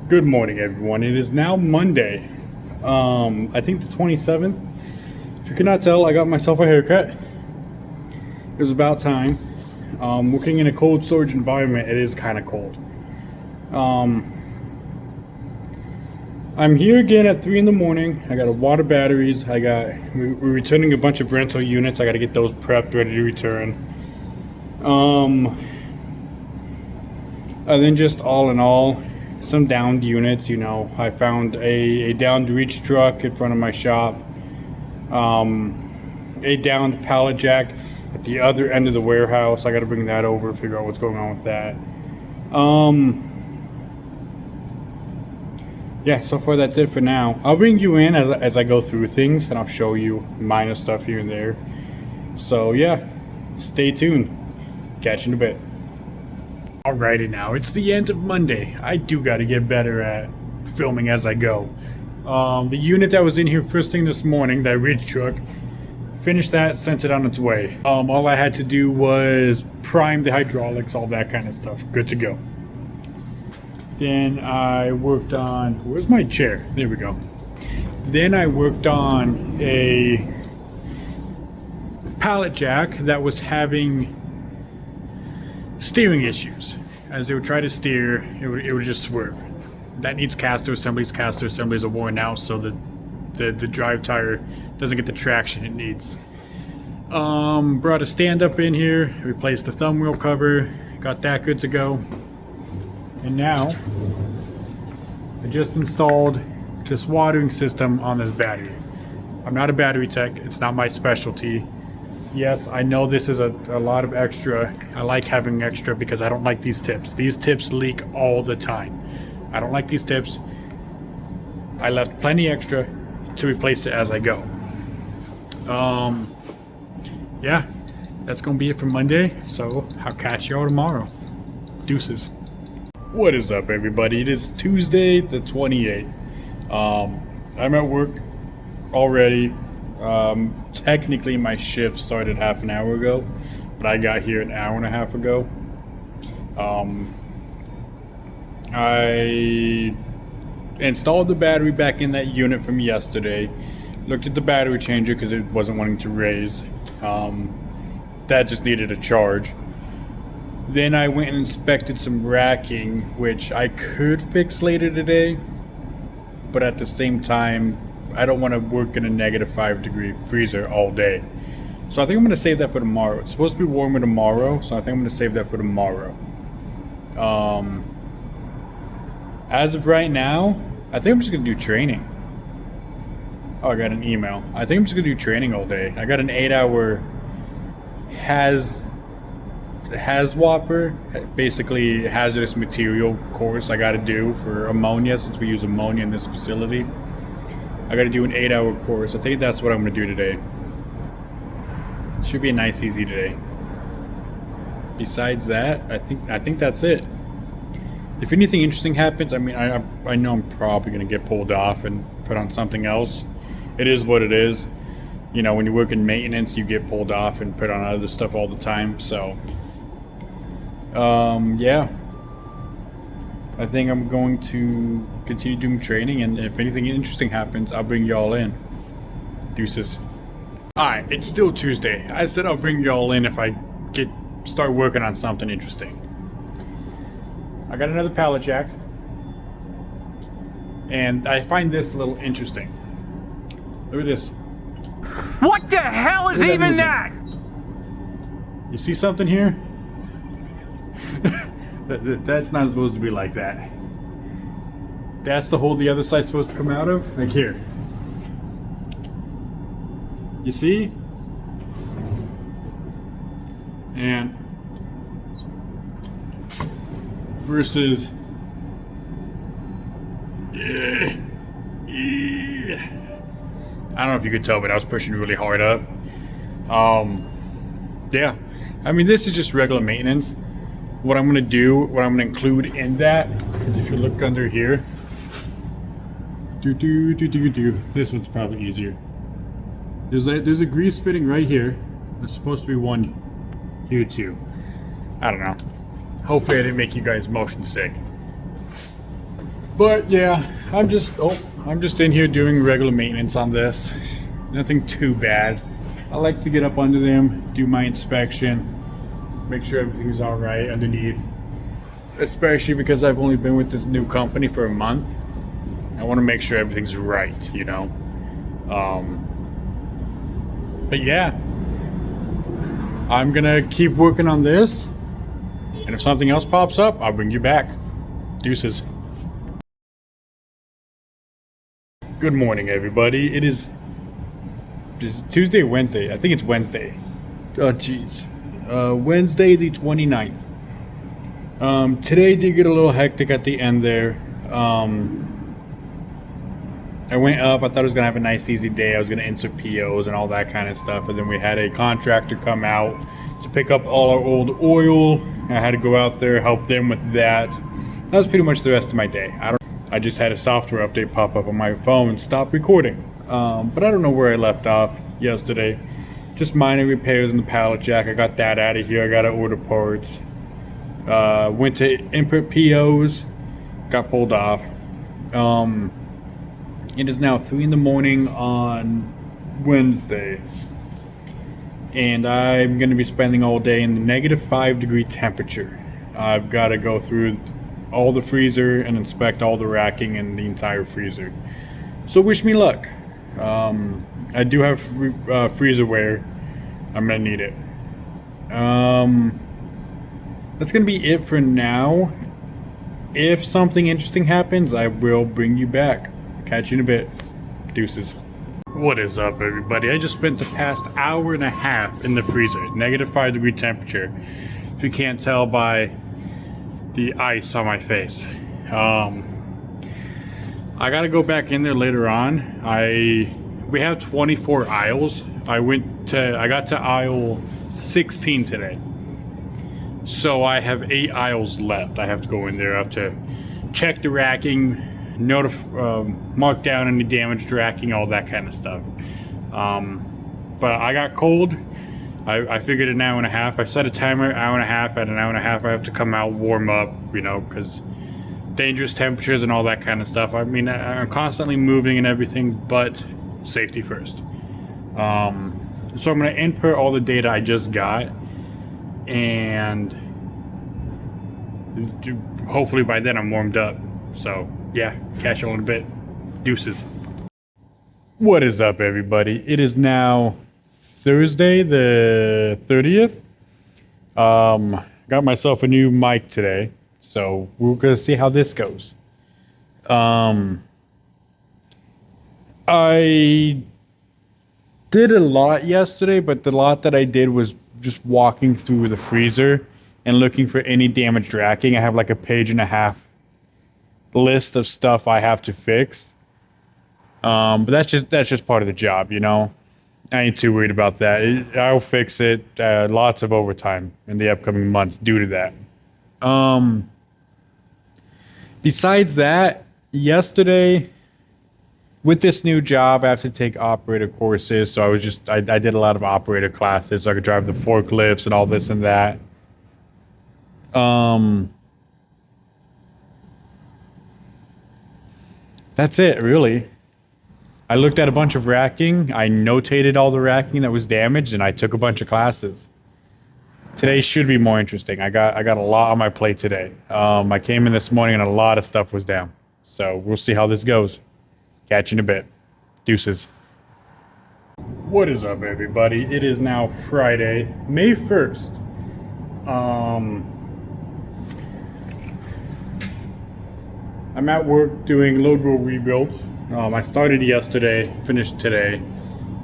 Good morning, everyone. It is now Monday. I think the 27th. If you cannot tell, I got myself a haircut. It was about time. Working in a cold storage environment, it is kind of cold. I'm here again at 3 in the morning. I got a water batteries. We're returning a bunch of rental units. I got to get those prepped, ready to return. And then just all in all, some downed units. I found a downed reach truck in front of my shop, a downed pallet jack at the other end of the warehouse. I got to bring that over, figure out what's going on with that. Yeah, so far that's it for now. I'll bring you in as I go through things, and I'll show you minor stuff here and there. So yeah, stay tuned. Catch you in a bit. Alrighty, now it's the end of Monday. I do got to get better at filming as I go. The unit that was in here first thing this morning, that ridge truck, finished that, sent it on its way. All I had to do was prime the hydraulics, all that kind of stuff. Good to go. Then I worked on, where's my chair? There we go. Then I worked on a pallet jack that was having steering issues. As they would try to steer, it would just swerve. That needs caster assemblies. Caster assemblies are worn out, so the drive tire doesn't get the traction it needs. Brought a stand up in here, replaced the thumb wheel cover, got that good to go. And now I just installed this watering system on this battery. I'm not a battery tech, it's not my specialty. Yes, I know this is a lot of extra. I like having extra because I don't like these tips. These tips leak all the time. I don't like these tips. I left plenty extra to replace it as I go. Yeah, that's gonna be it for Monday. So I'll catch y'all tomorrow. Deuces. What is up, everybody? It is Tuesday the 28th. I'm at work already. Technically my shift started half an hour ago, but I got here an hour and a half ago. I installed the battery back in that unit from yesterday. Looked at the battery changer because it wasn't wanting to raise. That just needed a charge. Then I went and inspected some racking, which I could fix later today, but at the same time I don't want to work in a -5-degree freezer all day. So I think I'm going to save that for tomorrow. It's supposed to be warmer tomorrow, so I think I'm going to save that for tomorrow. As of right now, I think I'm just going to do training. Oh, I got an email. I think I'm just going to do training all day. I got an 8-hour HAZWOPER, basically hazardous material course I got to do for ammonia, since we use ammonia in this facility. I got to do an 8-hour course. I think that's what I'm going to do today. Should be a nice, easy day. Besides that, I think that's it. If anything interesting happens, I mean, I know I'm probably going to get pulled off and put on something else. It is what it is. You know, when you work in maintenance, you get pulled off and put on other stuff all the time. So, yeah. I think I'm going to continue doing training, and if anything interesting happens, I'll bring y'all in. Deuces. Alright, it's still Tuesday. I said I'll bring y'all in if I start working on something interesting. I got another pallet jack, and I find this a little interesting. Look at this. What the hell is even that? You see something here? That's not supposed to be like that. That's the hole the other side's supposed to come out of. Like here. You see? And versus I don't know if you could tell, but I was pushing really hard up. Yeah. I mean, this is just regular maintenance. What I'm going to include in that is, if you look under here, this one's probably easier. There's a grease fitting right here. There's supposed to be one here too. I don't know. Hopefully I didn't make you guys motion sick. But yeah, I'm just in here doing regular maintenance on this. Nothing too bad. I like to get up under them, do my inspection, make sure everything's all right underneath. Especially because I've only been with this new company for a month. I want to make sure everything's right, you know. But yeah, I'm gonna keep working on this, and if something else pops up, I'll bring you back. Deuces. Good morning, everybody. It is Tuesday, Wednesday. I think it's Wednesday. Oh, jeez. Wednesday the 29th. Today did get a little hectic at the end there. I went up. I thought I was going to have a nice, easy day. I was going to insert POs and all that kind of stuff. And then we had a contractor come out to pick up all our old oil. I had to go out there, help them with that. That was pretty much the rest of my day. I just had a software update pop up on my phone and stop recording. But I don't know where I left off yesterday. Just minor repairs in the pallet jack. I got that out of here. I got to order parts. Went to input POs. Got pulled off. It is now 3 in the morning on Wednesday. And I'm going to be spending all day in the -5-degree temperature. I've got to go through all the freezer and inspect all the racking in the entire freezer. So wish me luck. I do have freezer wear. I'm going to need it. That's going to be it for now. If something interesting happens, I will bring you back. Catch you in a bit. Deuces. What is up, everybody? I just spent the past hour and a half in the freezer. -5-degree temperature. If you can't tell by the ice on my face. I gotta go back in there later on. We have 24 aisles. I got to aisle 16 today. So I have 8 aisles left. I have to go in there. I have to check the racking, mark down any damaged racking, all that kind of stuff. But I got cold. I figured an hour and a half. I set a timer, hour and a half. At an hour and a half, I have to come out, warm up, you know, because dangerous temperatures and all that kind of stuff. I mean, I'm constantly moving and everything, but safety first. So I'm going to input all the data I just got, and hopefully by then I'm warmed up. So yeah, catch you in a bit. Deuces. What is up, everybody? It is now Thursday the 30th. Got myself a new mic today, so we're gonna see how this goes. I did a lot yesterday, but the lot that I did was just walking through the freezer and looking for any damaged racking. I have like a 1.5-page list of stuff I have to fix. But that's just part of the job, you know. I ain't too worried about that. I'll fix it. Lots of overtime in the upcoming months due to that. Besides that, yesterday with this new job, I have to take operator courses. So I did a lot of operator classes so I could drive the forklifts and all this and that. That's it, really. I looked at a bunch of racking. I notated all the racking that was damaged, and I took a bunch of classes. Today should be more interesting. I got a lot on my plate today. I came in this morning and a lot of stuff was down. So we'll see how this goes. Catch you in a bit. Deuces. What is up, everybody? It is now Friday, May 1st. I'm at work doing load roll rebuilds. I started yesterday, finished today.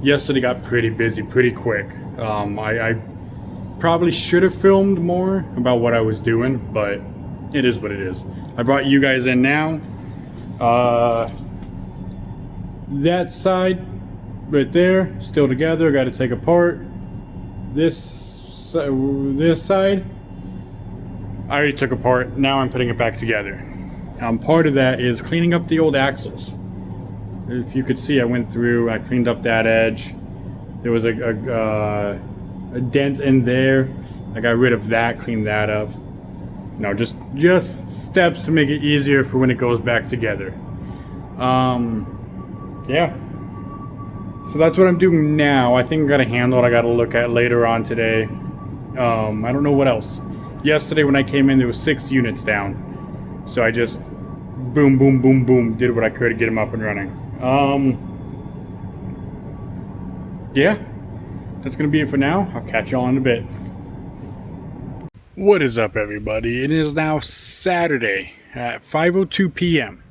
Yesterday got pretty busy pretty quick. I probably should have filmed more about what I was doing, but it is what it is. I brought you guys in now. That side right there, still together, got to take apart. This side, I already took apart. Now I'm putting it back together. Part of that is cleaning up the old axles. If you could see, I went through, I cleaned up that edge. There was a dent in there. I got rid of that, cleaned that up. No, just steps to make it easier for when it goes back together. Yeah. So that's what I'm doing now. I think I got a handle I got to look at later on today. I don't know what else. Yesterday when I came in, there was 6 units down. So I just boom, boom, boom, boom, did what I could to get them up and running. Yeah, that's going to be it for now. I'll catch y'all in a bit. What is up, everybody? It is now Saturday at 5:02 p.m.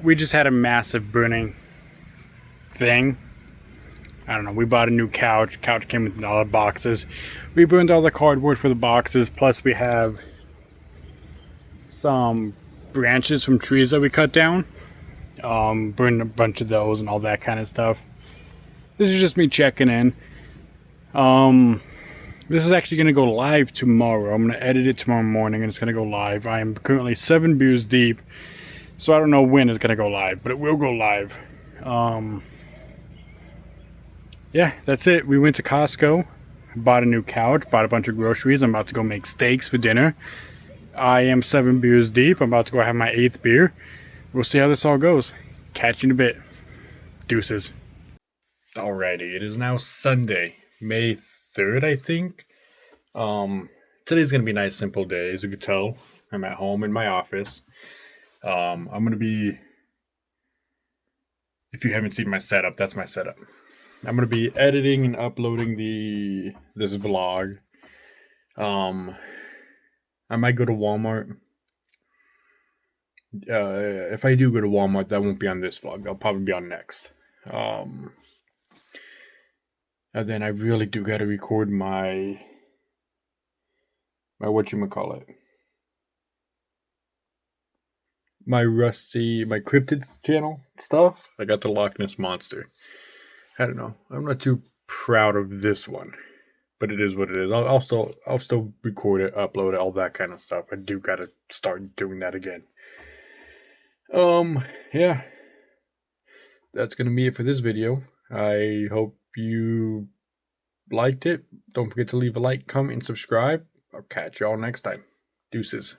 We just had a massive burning thing. I don't know, we bought a new couch. Couch came with all the boxes. We burned all the cardboard for the boxes, plus we have some branches from trees that we cut down. Burned a bunch of those and all that kind of stuff. This is just me checking in. This is actually going to go live tomorrow. I'm going to edit it tomorrow morning and it's going to go live. I am currently 7 beers deep, so I don't know when it's going to go live, but it will go live. Yeah, that's it. We went to Costco, bought a new couch, bought a bunch of groceries. I'm about to go make steaks for dinner. I am 7 beers deep. I'm about to go have my 8th beer. We'll see how this all goes. Catch you in a bit. Deuces. Alrighty, it is now Sunday, May 3rd, I think. Today's gonna be a nice, simple day. As you can tell, I'm at home in my office. I'm gonna be, if you haven't seen my setup, that's my setup. I'm gonna be editing and uploading this vlog. I might go to Walmart. If I do go to Walmart, that won't be on this vlog. That'll probably be on next. And then I really do gotta record my whatchamacallit. My cryptids channel stuff. I got the Loch Ness Monster. I don't know. I'm not too proud of this one, but it is what it is. I'll still record it, upload it, all that kind of stuff. I do gotta start doing that again. Yeah. That's gonna be it for this video. I hope you liked it. Don't forget to leave a like, comment, and subscribe. I'll catch y'all next time. Deuces.